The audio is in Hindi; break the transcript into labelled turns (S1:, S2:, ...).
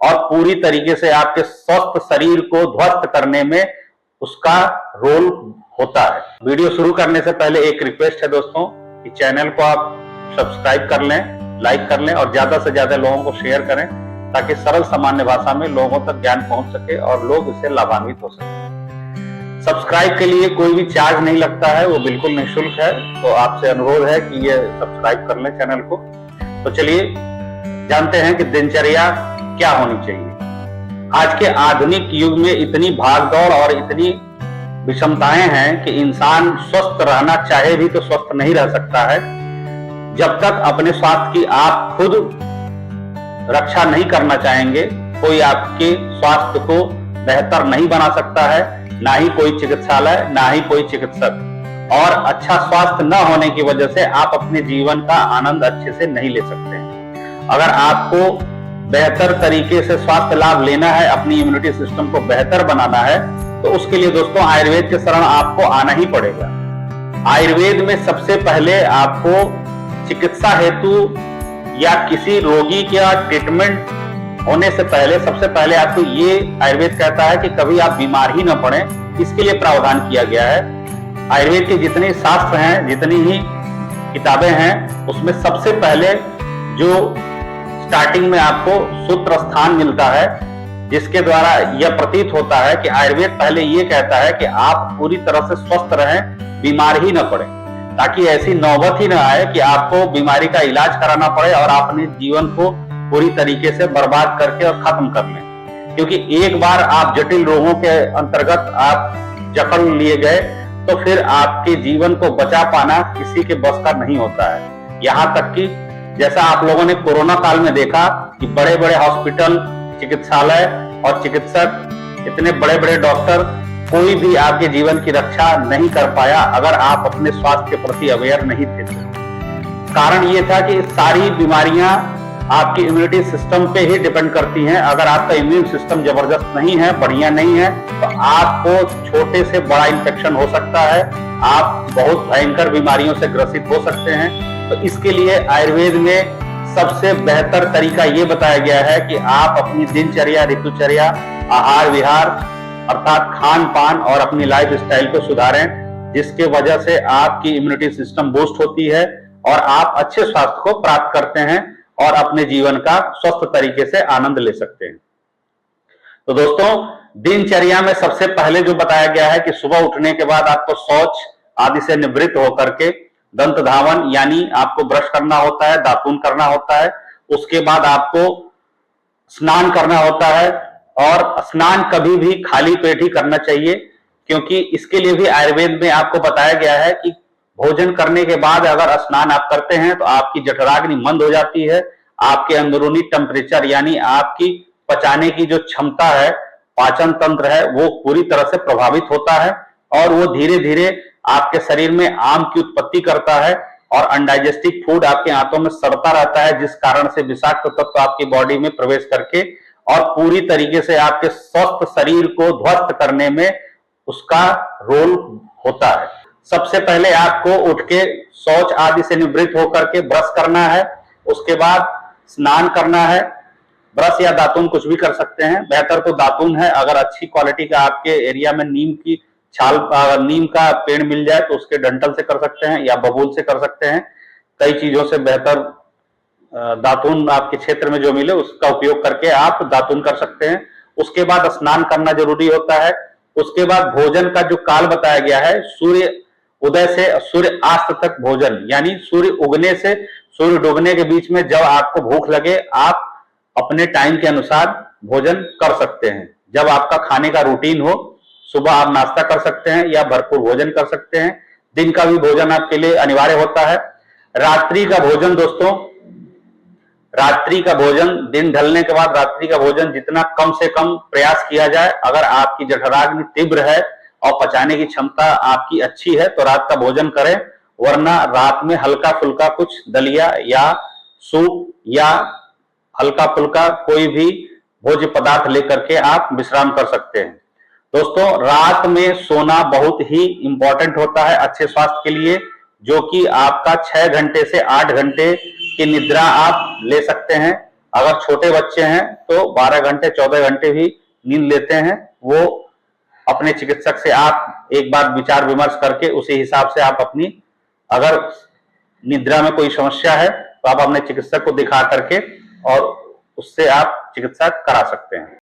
S1: और पूरी तरीके से आपके स्वस्थ शरीर को ध्वस्त करने में उसका रोल होता है। वीडियो शुरू करने से पहले एक रिक्वेस्ट है दोस्तों कि चैनल को आप सब्सक्राइब कर लें, लाइक कर लें और ज्यादा से ज्यादा लोगों को शेयर करें ताकि सरल सामान्य भाषा में लोगों तक ज्ञान पहुंच सके और लोग इससे लाभान्वित हो सके। सब्सक्राइब के लिए कोई भी चार्ज नहीं लगता है, वो बिल्कुल निःशुल्क है, तो आपसे अनुरोध है कि ये सब्सक्राइब कर लें चैनल को। तो चलिए जानते हैं कि दिनचर्या क्या होनी चाहिए। आज के आधुनिक युग में इतनी भागदौड़ और इतनी विषमताएं हैं कि इंसान स्वस्थ रहना चाहे भी तो स्वस्थ नहीं रह सकता है। जब तक अपने स्वास्थ्य की आप खुद रक्षा नहीं करना चाहेंगे, कोई आपके स्वास्थ्य को बेहतर नहीं बना सकता है, ना ही कोई चिकित्सालय, ना ही कोई चिकित्सक। और अच्छा स्वास्थ्य न होने की वजह से आप अपने जीवन का आनंद अच्छे से नहीं ले सकते हैं। अगर आपको बेहतर तरीके से स्वास्थ्य लाभ लेना है, अपनी इम्यूनिटी सिस्टम को बेहतर बनाना है, तो उसके लिए दोस्तों आयुर्वेद के शरण आपको आना ही पड़ेगा। आयुर्वेद में सबसे पहले आपको चिकित्सा हेतु या किसी रोगी का ट्रीटमेंट होने से पहले सबसे पहले आपको ये आयुर्वेद कहता है कि कभी आप बीमार ही न पड़े, इसके लिए प्रावधान किया गया है। आयुर्वेद के जितने शास्त्र हैं, जितनी ही किताबें हैं, उसमें सबसे पहले जो स्टार्टिंग में आपको सूत्र स्थान मिलता है, जिसके द्वारा यह प्रतीत होता है कि आयुर्वेद पहले ये कहता है कि आप पूरी तरह से स्वस्थ रहें, बीमार ही न पड़े, ताकि ऐसी नौबत ही न आए कि आपको बीमारी का इलाज कराना पड़े और आप अपने जीवन को पूरी तरीके से बर्बाद करके और खत्म कर लें। क्योंकि एक बार आप जटिल रोगों के अंतर्गत आप जकड़ लिए गए तो फिर आपके जीवन को बचा पाना किसी के बस का नहीं होता है। यहाँ तक कि जैसा आप लोगों ने कोरोना काल में देखा कि बड़े बड़े हॉस्पिटल, चिकित्सालय और चिकित्सक, इतने बड़े बड़े डॉक्टर, कोई भी आपके जीवन की रक्षा नहीं कर पाया अगर आप अपने स्वास्थ्य के प्रति अवेयर नहीं थे। कारण ये था कि सारी बीमारियां आपकी इम्यूनिटी सिस्टम पे ही डिपेंड करती हैं। अगर आपका इम्यून सिस्टम जबरदस्त नहीं है, बढ़िया नहीं है, तो आपको छोटे से बड़ा इंफेक्शन हो सकता है, आप बहुत भयंकर बीमारियों से ग्रसित हो सकते हैं। तो इसके लिए आयुर्वेद में सबसे बेहतर तरीका ये बताया गया है कि आप अपनी दिनचर्या, ऋतुचर्या, आहार विहार अर्थात खान पान और अपनी लाइफ स्टाइल को सुधारें, जिसके वजह से आपकी इम्यूनिटी सिस्टम बूस्ट होती है और आप अच्छे स्वास्थ्य को प्राप्त करते हैं और अपने जीवन का स्वस्थ तरीके से आनंद ले सकते हैं। तो दोस्तों, दिनचर्या में सबसे पहले जो बताया गया है कि सुबह उठने के बाद आपको शौच आदि से निवृत्त होकर के दंत धावन यानी आपको ब्रश करना होता है, दातून करना होता है। उसके बाद आपको स्नान करना होता है और स्नान कभी भी खाली पेट ही करना चाहिए, क्योंकि इसके लिए भी आयुर्वेद में आपको बताया गया है कि भोजन करने के बाद अगर स्नान आप करते हैं तो आपकी जठराग्नि मंद हो जाती है, आपके अंदरूनी टेम्परेचर यानी आपकी पचाने की जो क्षमता है, पाचन तंत्र है, वो पूरी तरह से प्रभावित होता है और वो धीरे धीरे आपके शरीर में आम की उत्पत्ति करता है और अनडाइजेस्टिक फूड आपके आंतों में सड़ता रहता है, जिस कारण से विषाक्त तत्व आपकी बॉडी में प्रवेश करके और पूरी तरीके से आपके स्वस्थ शरीर को ध्वस्त करने में उसका रोल होता है। सबसे पहले आपको उठ के शौच आदि से निवृत्त होकर के ब्रश करना है, उसके बाद स्नान करना है। ब्रश या दातून कुछ भी कर सकते हैं, बेहतर तो दातून है। अगर अच्छी क्वालिटी का आपके एरिया में नीम की छाल, अगर नीम का पेड़ मिल जाए तो उसके डंठल से कर सकते हैं या बबूल से कर सकते हैं। कई चीजों से बेहतर दातून आपके क्षेत्र में जो मिले उसका उपयोग करके आप दातून कर सकते हैं। उसके बाद स्नान करना जरूरी होता है। उसके बाद भोजन का जो काल बताया गया है, सूर्य उदय से सूर्य अस्त तक भोजन, यानी सूर्य उगने से सूर्य डूबने के बीच में जब आपको भूख लगे आप अपने टाइम के अनुसार भोजन कर सकते हैं। जब आपका खाने का रूटीन हो, सुबह आप नाश्ता कर सकते हैं या भरपूर भोजन कर सकते हैं। दिन का भी भोजन आपके लिए अनिवार्य होता है। रात्रि का भोजन दोस्तों, रात्रि का भोजन, दिन ढलने के बाद रात्रि का भोजन जितना कम से कम प्रयास किया जाए। अगर आपकी जठराग्नि तीव्र है और पचाने की क्षमता आपकी अच्छी है तो रात का भोजन करें, वरना रात में हल्का फुल्का कुछ दलिया या सूप या हल्का फुल्का कोई भी भोज्य पदार्थ लेकर के आप विश्राम कर सकते हैं। दोस्तों, रात में सोना बहुत ही इंपॉर्टेंट होता है अच्छे स्वास्थ्य के लिए, जो कि आपका 6 घंटे से 8 घंटे की निद्रा आप ले सकते हैं। अगर छोटे बच्चे हैं तो 12 घंटे 14 घंटे भी नींद लेते हैं, वो अपने चिकित्सक से आप एक बार विचार विमर्श करके उसी हिसाब से आप अपनी, अगर निद्रा में कोई समस्या है तो आप अपने चिकित्सक को दिखा करके और उससे आप चिकित्सा करा सकते हैं।